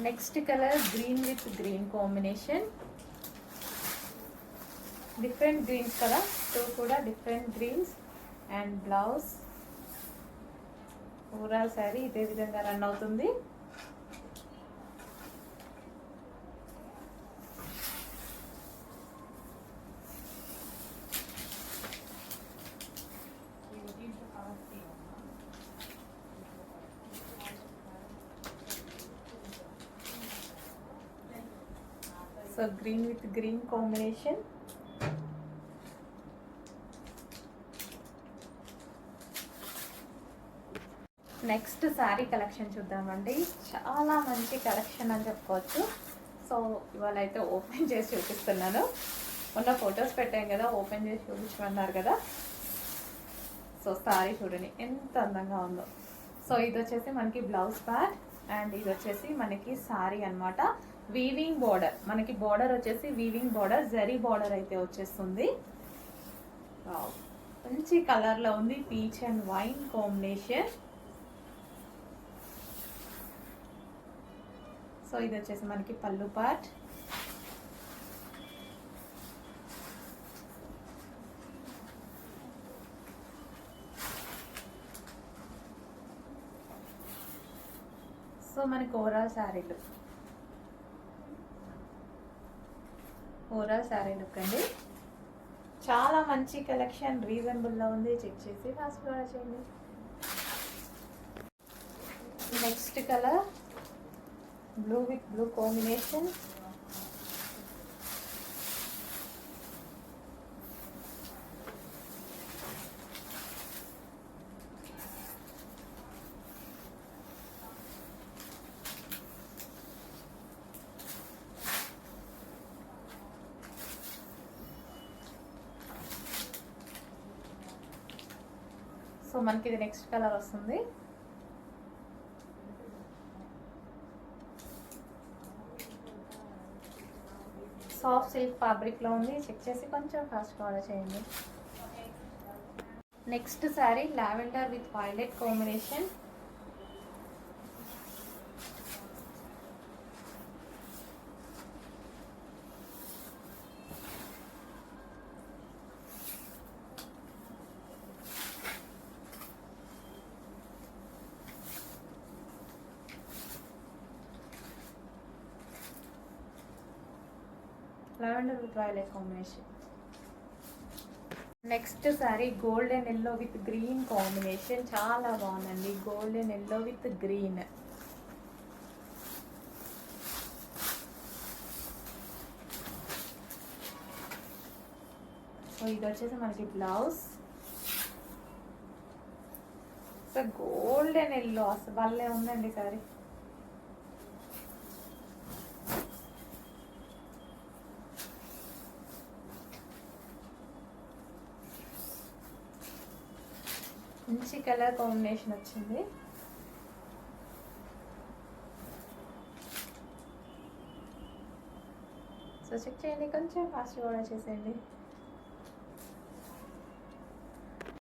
Next colour green with green combination. Different greens కదా, two కూడా different greens. And blouse overall sari ఇదే విధంగా run అవుతుంది. So green with green combination. Next sari collection చూద్దామండి. చాలా మంచి కలెక్షన్ అని చెప్పుకోవచ్చు. సో ఇవాళ అయితే ఓపెన్ చేసి చూపిస్తున్నాను. మొన్న ఫొటోస్ పెట్టాం కదా, ఓపెన్ చేసి చూపించమన్నారు కదా. సో శారీ చూడండి ఎంత అందంగా ఉందో. సో ఇది వచ్చేసి మనకి బ్లౌజ్ పార్ట్ అండ్ ఇది వచ్చేసి మనకి శారీ అన్నమాట. వీవింగ్ బార్డర్, మనకి బార్డర్ వచ్చేసి వీవింగ్ బార్డర్, జరీ బార్డర్ అయితే వచ్చేస్తుంది. మంచి కలర్లో ఉంది, peach and wine combination. So ఇది వచ్చేసి మనకి పళ్ళు పార్ట్. సో మనకి ఓవరాల్ శారీ లుక్ అండి. చాలా మంచి కలెక్షన్, రీజనబుల్లో ఉంది. చెక్ చేసి ఫాస్ట్ ఆర్డర్ చేయండి. Next colour blue with blue combination. So మనకి ఇది నెక్స్ట్ కలర్ వస్తుంది. సాఫ్ట్ సిల్క్ ఫ్యాబ్రిక్లో ఉంది. చెక్ చేసి కొంచెం ఫాస్ట్గా ఆర్డర్ చేయండి. Next sari lavender with violet combination. Lavender with violet combination. Next sari golden yellow with green combination. చాలా బాగుందండి, golden yellow with green. So ఇది వచ్చేసి మనకి బ్లౌజ్. సో గోల్డెన్ ఎల్లో అసలు భలే ఉందండి శారీ. మంచి కలర్ కాంబినేషన్ వచ్చింది. సో చెక్ చేయండి, కొంచెం ఫాస్ట్ ఆర్డర్ చేసేయండి.